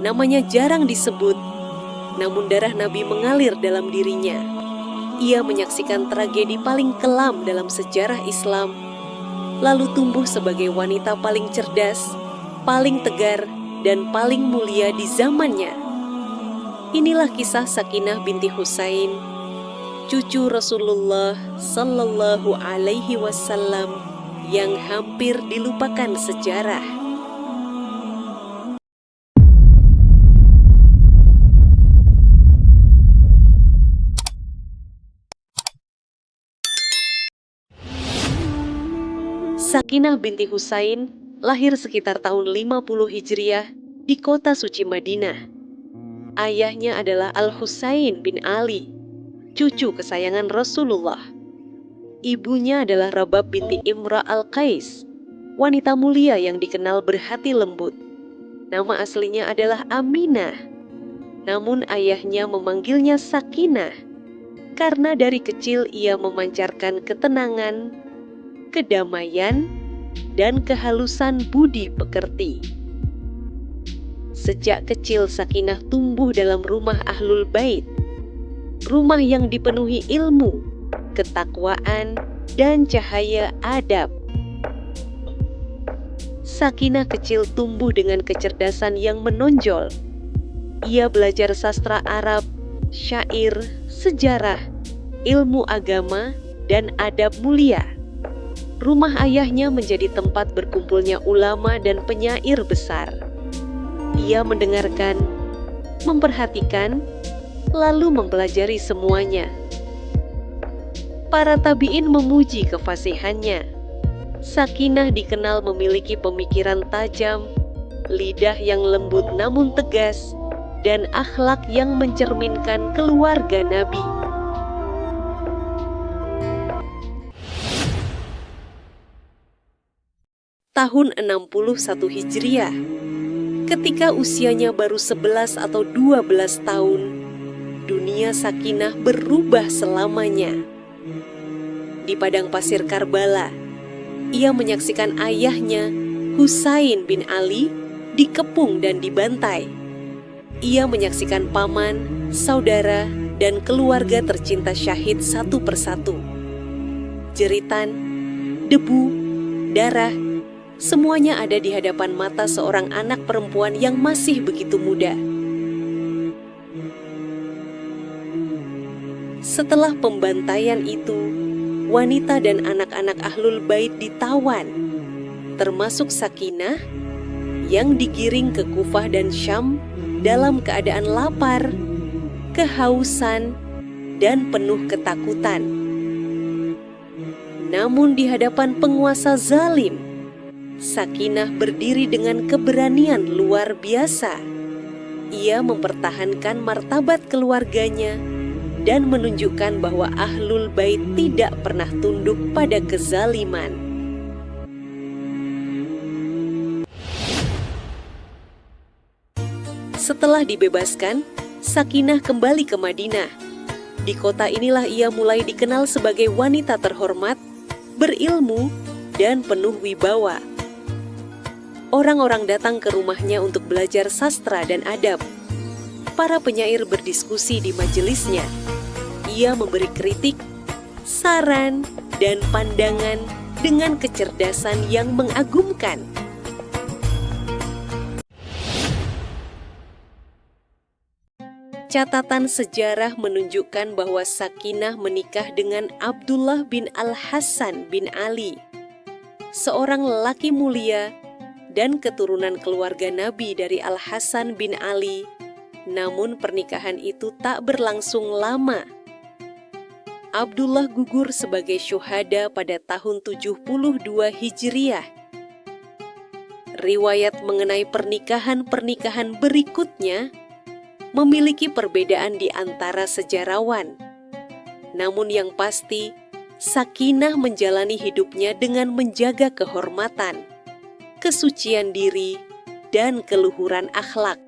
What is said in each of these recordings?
Namanya jarang disebut, namun darah Nabi mengalir dalam dirinya. Ia menyaksikan tragedi paling kelam dalam sejarah Islam, lalu tumbuh sebagai wanita paling cerdas, paling tegar, dan paling mulia di zamannya. Inilah kisah Sakinah binti Husain, cucu Rasulullah Sallallahu Alaihi Wasallam yang hampir dilupakan sejarah. Sakinah binti Husain lahir sekitar tahun 50 Hijriah di kota suci Madinah. Ayahnya adalah Al-Husain bin Ali, cucu kesayangan Rasulullah. Ibunya adalah Rabab binti Imra al-Qais, wanita mulia yang dikenal berhati lembut. Nama aslinya adalah Aminah, namun ayahnya memanggilnya Sakinah karena dari kecil ia memancarkan ketenangan, kedamaian, dan kehalusan budi pekerti. Sejak kecil Sakinah tumbuh dalam rumah Ahlul Bait, rumah yang dipenuhi ilmu, ketakwaan, dan cahaya adab. Sakinah kecil tumbuh dengan kecerdasan yang menonjol. Ia belajar sastra Arab, syair, sejarah, ilmu agama, dan adab mulia. Rumah ayahnya menjadi tempat berkumpulnya ulama dan penyair besar. Ia mendengarkan, memperhatikan, lalu mempelajari semuanya. Para tabi'in memuji kefasihannya. Sakinah dikenal memiliki pemikiran tajam, lidah yang lembut namun tegas, dan akhlak yang mencerminkan keluarga Nabi. Tahun 61 Hijriah, ketika usianya baru 11 atau 12 tahun, dunia Sakinah berubah selamanya. Di padang pasir Karbala, ia menyaksikan ayahnya, Husain bin Ali, dikepung dan dibantai. Ia menyaksikan paman, saudara, dan keluarga tercinta syahid satu persatu. Jeritan, debu, darah, semuanya ada di hadapan mata seorang anak perempuan yang masih begitu muda. Setelah pembantaian itu, wanita dan anak-anak Ahlul Bait ditawan, termasuk Sakinah yang digiring ke Kufah dan Syam dalam keadaan lapar, kehausan, dan penuh ketakutan. Namun di hadapan penguasa zalim, Sakinah berdiri dengan keberanian luar biasa. Ia mempertahankan martabat keluarganya dan menunjukkan bahwa Ahlul Bait tidak pernah tunduk pada kezaliman. Setelah dibebaskan, Sakinah kembali ke Madinah. Di kota inilah ia mulai dikenal sebagai wanita terhormat, berilmu, dan penuh wibawa. Orang-orang datang ke rumahnya untuk belajar sastra dan adab. Para penyair berdiskusi di majelisnya. Ia memberi kritik, saran, dan pandangan dengan kecerdasan yang mengagumkan. Catatan sejarah menunjukkan bahwa Sakinah menikah dengan Abdullah bin Al-Hasan bin Ali, seorang lelaki mulia dan keturunan keluarga Nabi dari Al-Hasan bin Ali. Namun pernikahan itu tak berlangsung lama. Abdullah gugur sebagai syuhada pada tahun 72 Hijriah. Riwayat mengenai pernikahan-pernikahan berikutnya memiliki perbedaan di antara sejarawan. Namun yang pasti, Sakinah menjalani hidupnya dengan menjaga kehormatan, kesucian diri, dan keluhuran akhlak.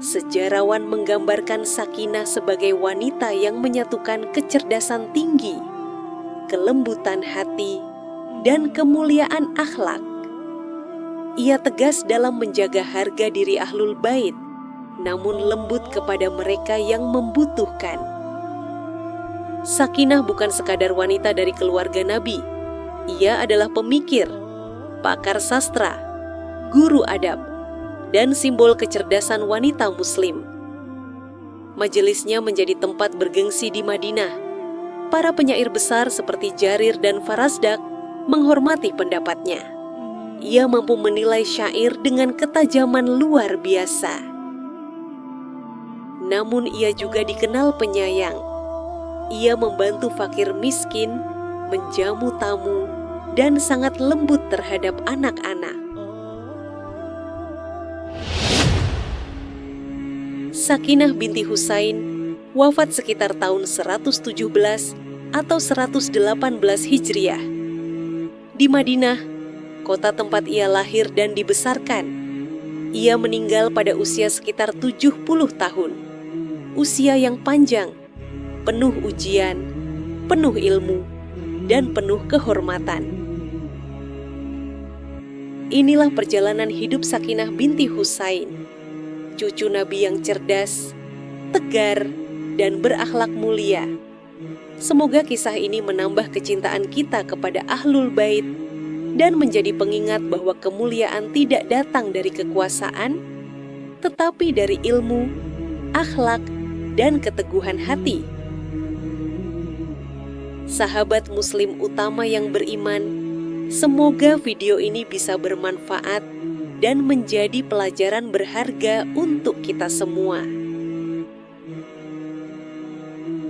Sejarawan menggambarkan Sakinah sebagai wanita yang menyatukan kecerdasan tinggi, kelembutan hati, dan kemuliaan akhlak. Ia tegas dalam menjaga harga diri Ahlul Bait, namun lembut kepada mereka yang membutuhkan. Sakinah bukan sekadar wanita dari keluarga Nabi. Ia adalah pemikir, pakar sastra, guru adab, dan simbol kecerdasan wanita Muslim. Majelisnya menjadi tempat bergengsi di Madinah. Para penyair besar seperti Jarir dan Farazdak menghormati pendapatnya. Ia mampu menilai syair dengan ketajaman luar biasa. Namun ia juga dikenal penyayang. Ia membantu fakir miskin, menjamu tamu, dan sangat lembut terhadap anak-anak. Sakinah binti Husain wafat sekitar tahun 117 atau 118 Hijriah. Di Madinah, kota tempat ia lahir dan dibesarkan. Ia meninggal pada usia sekitar 70 tahun. Usia yang panjang, penuh ujian, penuh ilmu, dan penuh kehormatan. Inilah perjalanan hidup Sakinah binti Husain, cucu Nabi yang cerdas, tegar, dan berakhlak mulia. Semoga kisah ini menambah kecintaan kita kepada Ahlul Bait dan menjadi pengingat bahwa kemuliaan tidak datang dari kekuasaan, tetapi dari ilmu, akhlak, dan keteguhan hati. Sahabat Muslim utama yang beriman, semoga video ini bisa bermanfaat dan menjadi pelajaran berharga untuk kita semua.